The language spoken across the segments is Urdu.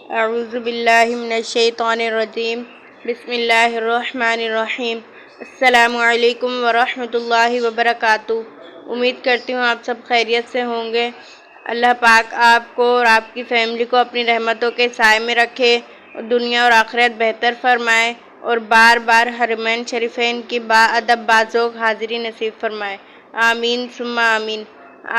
اعوذ باللہ من الشیطان الرجیم بسم اللہ الرحمن الرحیم السلام علیکم ورحمۃ اللہ وبرکاتہ۔ امید کرتی ہوں آپ سب خیریت سے ہوں گے۔ اللہ پاک آپ کو اور آپ کی فیملی کو اپنی رحمتوں کے سائے میں رکھے، دنیا اور آخرت بہتر فرمائے اور بار بار حرمین شریفین کی باادب بازوق حاضری نصیب فرمائے، آمین ثم آمین۔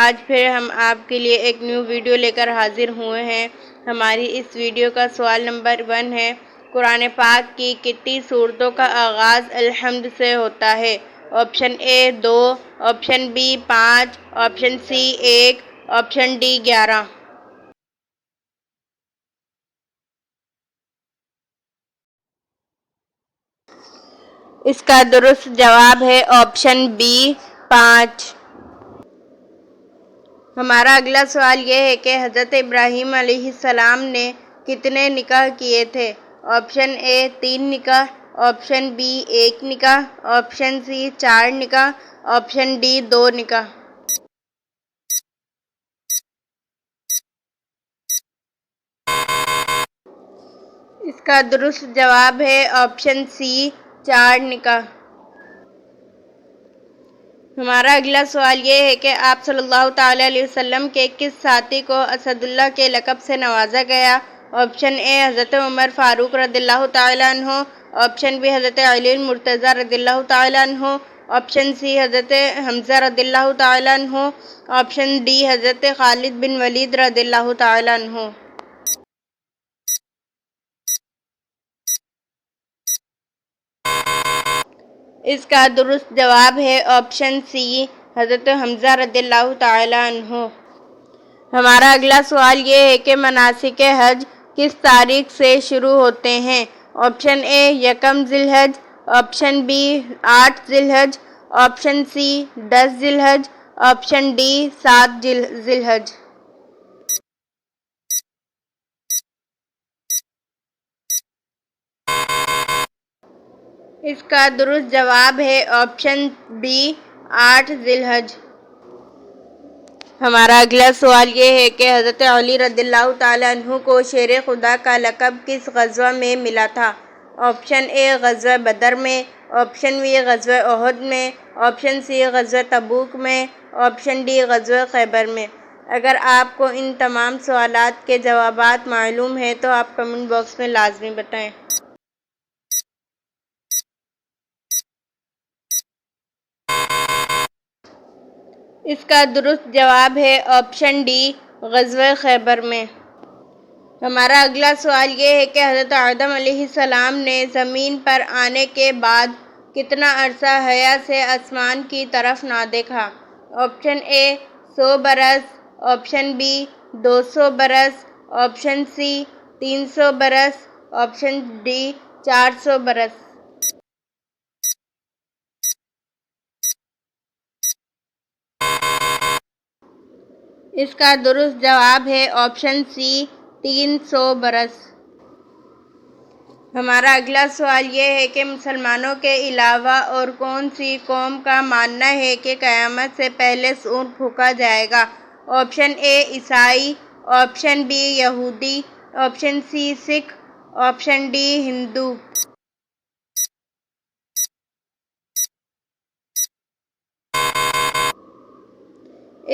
آج پھر ہم آپ کے لیے ایک نیو ویڈیو لے کر حاضر ہوئے ہیں۔ ہماری اس ویڈیو کا سوال نمبر 1 ہے، قرآن پاک کی کتنی سورتوں کا آغاز الحمد سے ہوتا ہے؟ Option A 2، option B 5، option C 1، option D 11۔ اس کا درست جواب ہے آپشن بی 5۔ ہمارا اگلا سوال یہ ہے کہ حضرت ابراہیم علیہ السلام نے کتنے نکاح کیے تھے؟ آپشن اے 3 نکاح، آپشن بی 1 نکاح، آپشن سی 4 نکاح، آپشن ڈی 2 نکاح۔ اس کا درست جواب ہے آپشن سی 4 نکاح۔ ہمارا اگلا سوال یہ ہے کہ آپ صلی اللہ تعالیٰ علیہ وسلم کے کس ساتھی کو اسد اللہ کے لقب سے نوازا گیا؟ آپشن اے حضرت عمر فاروق رضی اللہ تعالیٰ عنہ، آپشن بی حضرت علی المرتضیٰ رضی اللہ تعالیٰ عنہ، آپشن سی حضرت حمزہ رضی اللہ تعالیٰ عنہ، آپشن ڈی حضرت خالد بن ولید رضی اللہ تعالیٰ عنہ۔ اس کا درست جواب ہے آپشن سی حضرت حمزہ رضی اللہ تعالیٰ عنہ۔ ہمارا اگلا سوال یہ ہے کہ مناسک حج کس تاریخ سے شروع ہوتے ہیں؟ آپشن اے 1 ذی الحج، آپشن بی 8 ذی الحج، آپشن سی 10 ذی الحج، آپشن ڈی 7 ذی الحج۔ اس کا درست جواب ہے آپشن بی 8 ذی الحج۔ ہمارا اگلا سوال یہ ہے کہ حضرت علی رضی اللہ تعالیٰ عنہ کو شیر خدا کا لقب کس غزوہ میں ملا تھا؟ آپشن اے غزوہ بدر میں، آپشن بی غزوہ احد میں، آپشن سی غزوہ تبوک میں، آپشن ڈی غزوہ خیبر میں۔ اگر آپ کو ان تمام سوالات کے جوابات معلوم ہیں تو آپ کمنٹ باکس میں لازمی بتائیں۔ اس کا درست جواب ہے آپشن ڈی غزوہ خیبر میں۔ ہمارا اگلا سوال یہ ہے کہ حضرت آدم علیہ السلام نے زمین پر آنے کے بعد کتنا عرصہ حیا سے آسمان کی طرف نہ دیکھا؟ آپشن اے 100 برس، آپشن بی 200 برس، آپشن سی 300 برس، آپشن ڈی 400 برس۔ اس کا درست جواب ہے آپشن سی 300 برس۔ ہمارا اگلا سوال یہ ہے کہ مسلمانوں کے علاوہ اور کون سی قوم کا ماننا ہے کہ قیامت سے پہلے سور پھونکا جائے گا؟ آپشن اے عیسائی، آپشن بی یہودی، آپشن سی سکھ، آپشن ڈی ہندو۔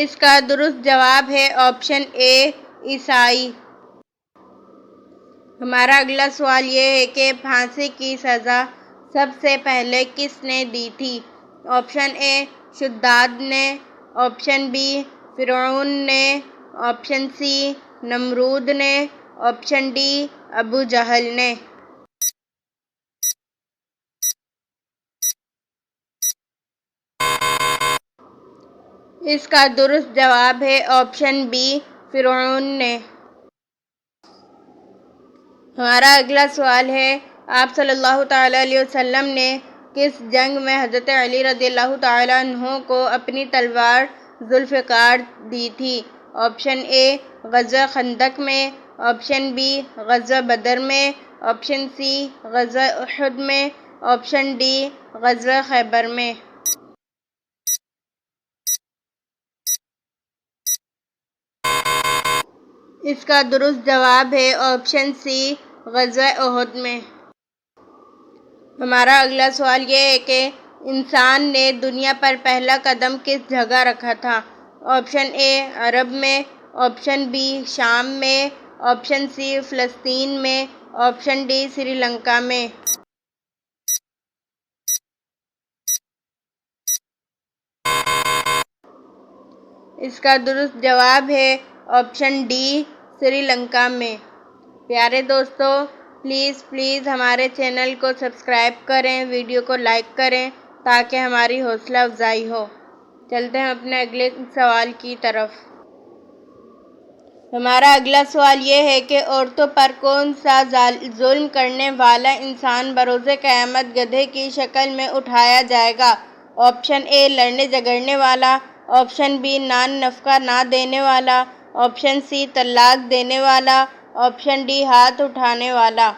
اس کا درست جواب ہے آپشن اے عیسائی۔ ہمارا اگلا سوال یہ ہے کہ پھانسی کی سزا سب سے پہلے کس نے دی تھی؟ آپشن اے شداد نے، آپشن بی فرعون نے، آپشن سی نمرود نے، آپشن ڈی ابو جہل نے۔ اس کا درست جواب ہے آپشن بی فرعون نے۔ ہمارا اگلا سوال ہے، آپ صلی اللہ تعالیٰ علیہ وسلم نے کس جنگ میں حضرت علی رضی اللہ تعالیٰ عنہ کو اپنی تلوار ذوالفقار دی تھی؟ آپشن اے غزوہ خندق میں، آپشن بی غزوہ بدر میں، آپشن سی غزوہ احد میں، آپشن ڈی غزوہ خیبر میں۔ اس کا درست جواب ہے آپشن سی، غزوہ احد میں۔ ہمارا اگلا سوال یہ ہے کہ انسان نے دنیا پر پہلا قدم کس جگہ رکھا تھا؟ آپشن اے عرب میں، آپشن بی شام میں، آپشن سی فلسطین میں، آپشن ڈی سری لنکا میں۔ اس کا درست جواب ہے آپشن ڈی، سری لنکا میں۔ پیارے دوستو، پلیز ہمارے چینل کو سبسکرائب کریں، ویڈیو کو لائک کریں تاکہ ہماری حوصلہ افزائی ہو۔ چلتے ہیں اپنے اگلے سوال کی طرف۔ ہمارا اگلا سوال یہ ہے کہ عورتوں پر کون سا ظلم کرنے والا انسان بروز قیامت گدھے کی شکل میں اٹھایا جائے گا؟ آپشن اے لڑنے جھگڑنے والا، آپشن بی نان نفقہ نہ دینے والا، آپشن سی طلاق دینے والا، آپشن ڈی ہاتھ اٹھانے والا۔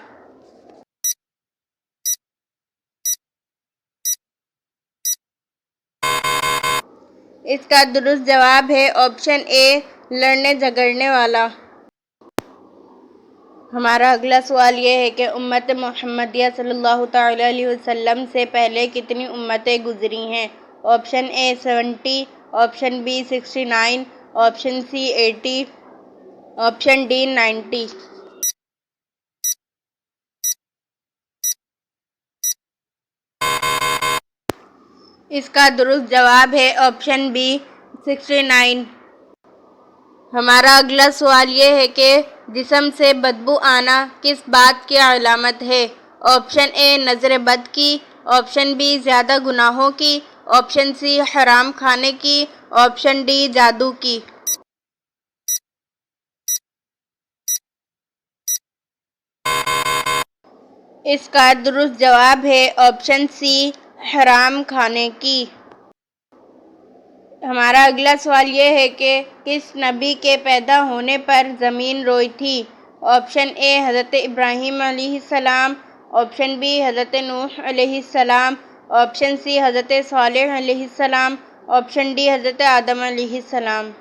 اس کا درست جواب ہے آپشن اے، لڑنے جھگڑنے والا۔ ہمارا اگلا سوال یہ ہے کہ امت محمدیہ صلی اللہ تعالیٰ علیہ وسلم سے پہلے کتنی امتیں گزری ہیں؟ Option A 70، option B 69، option C 80، option D 90۔ اس کا درست جواب ہے آپشن بی 69۔ ہمارا اگلا سوال یہ ہے کہ جسم سے بدبو آنا کس بات کی علامت ہے؟ آپشن اے نظر بد کی، آپشن بی زیادہ گناہوں کی، آپشن سی حرام کھانے کی، آپشن ڈی جادو کی۔ اس کا درست جواب ہے آپشن سی، حرام کھانے کی۔ ہمارا اگلا سوال یہ ہے کہ کس نبی کے پیدا ہونے پر زمین روئی تھی؟ آپشن اے حضرت ابراہیم علیہ السلام، آپشن بی حضرت نوح علیہ السلام، آپشن سی حضرت صالح علیہ السلام، آپشن ڈی حضرت آدم علیہ السلام۔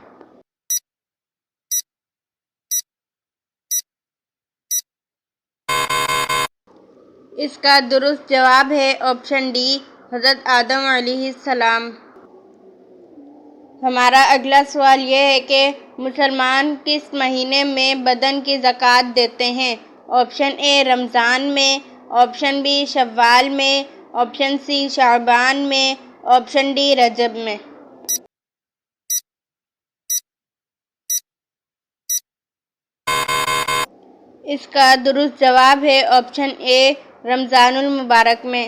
اس کا درست جواب ہے آپشن ڈی، حضرت آدم علیہ السلام۔ ہمارا اگلا سوال یہ ہے کہ مسلمان کس مہینے میں بدن کی زکوٰۃ دیتے ہیں؟ آپشن اے رمضان میں، آپشن بی شوال میں، آپشن سی شعبان میں، آپشن ڈی رجب میں۔ اس کا درست جواب ہے آپشن اے، رمضان المبارک میں۔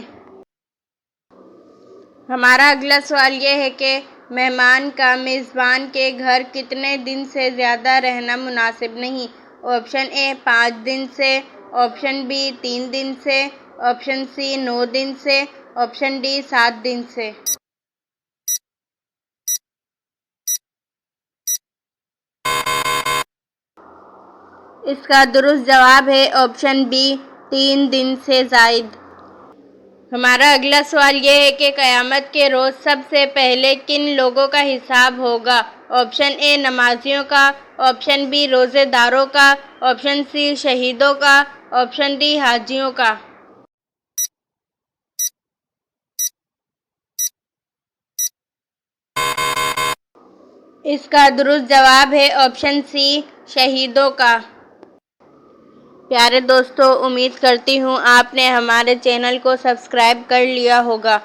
ہمارا اگلا سوال یہ ہے کہ مہمان کا میزبان کے گھر کتنے دن سے زیادہ رہنا مناسب نہیں؟ آپشن اے 5 دن سے، آپشن بی 3 دن سے، آپشن سی 9 دن سے، آپشن ڈی 7 دن سے۔ اس کا درست جواب ہے آپشن بی، 3 دن سے زائد۔ ہمارا اگلا سوال یہ ہے کہ قیامت کے روز سب سے پہلے کن لوگوں کا حساب ہوگا؟ آپشن اے نمازیوں کا، آپشن بی روزے داروں کا، آپشن سی شہیدوں کا، آپشن ڈی حاجیوں کا۔ اس کا درست جواب ہے آپشن سی، شہیدوں کا۔ پیارے دوستو، امید کرتی ہوں آپ نے ہمارے چینل کو سبسکرائب کر لیا ہوگا۔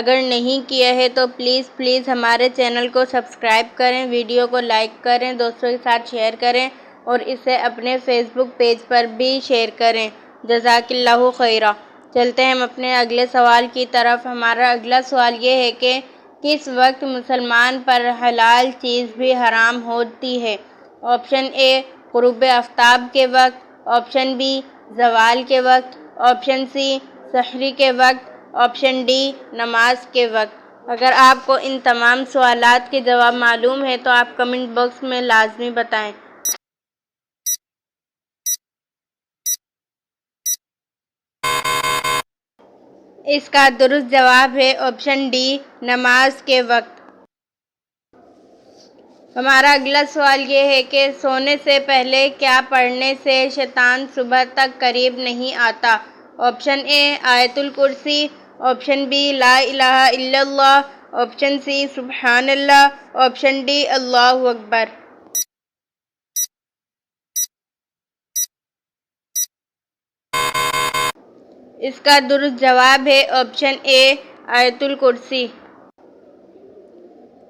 اگر نہیں کیا ہے تو پلیز ہمارے چینل کو سبسکرائب کریں، ویڈیو کو لائک کریں، دوستوں کے ساتھ شیئر کریں اور اسے اپنے فیس بک پیج پر بھی شیئر کریں۔ جزاک اللہ خیرا۔ چلتے ہیں ہم اپنے اگلے سوال کی طرف۔ ہمارا اگلا سوال یہ ہے کہ کس وقت مسلمان پر حلال چیز بھی حرام ہوتی ہے؟ آپشن اے غروب آفتاب کے وقت، آپشن بی زوال کے وقت، آپشن سی سحری کے وقت، آپشن ڈی نماز کے وقت۔ اگر آپ کو ان تمام سوالات کے جواب معلوم ہے تو آپ کمنٹ باکس میں لازمی بتائیں۔ اس کا درست جواب ہے آپشن ڈی، نماز کے وقت۔ ہمارا اگلا سوال یہ ہے کہ سونے سے پہلے کیا پڑھنے سے شیطان صبح تک قریب نہیں آتا؟ آپشن اے آیت الکرسی، آپشن بی لا الہ الا اللہ، آپشن سی سبحان اللہ، آپشن ڈی اللہ اکبر۔ اس کا درست جواب ہے آپشن اے آیت الکرسی۔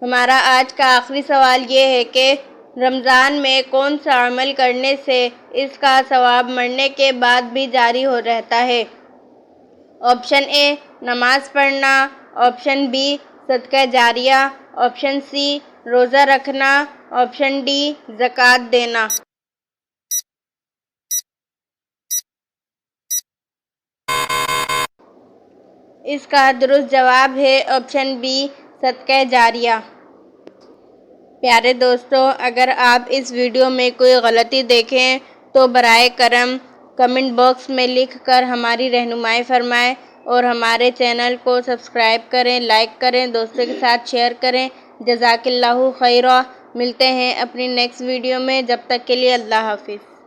ہمارا آج کا آخری سوال یہ ہے کہ رمضان میں کون سا عمل کرنے سے اس کا ثواب مرنے کے بعد بھی جاری رہتا ہے؟ آپشن اے نماز پڑھنا، آپشن بی صدقہ جاریہ، آپشن سی روزہ رکھنا، آپشن ڈی زکوٰۃ دینا۔ اس کا درست جواب ہے آپشن بی صدقہ جاریہ۔ پیارے دوستو، اگر آپ اس ویڈیو میں کوئی غلطی دیکھیں تو برائے کرم کمنٹ باکس میں لکھ کر ہماری رہنمائی فرمائیں اور ہمارے چینل کو سبسکرائب کریں، لائک کریں، دوستوں کے ساتھ شیئر کریں۔ جزاک اللہ خیرا۔ ملتے ہیں اپنی نیکسٹ ویڈیو میں، جب تک کے لیے اللہ حافظ۔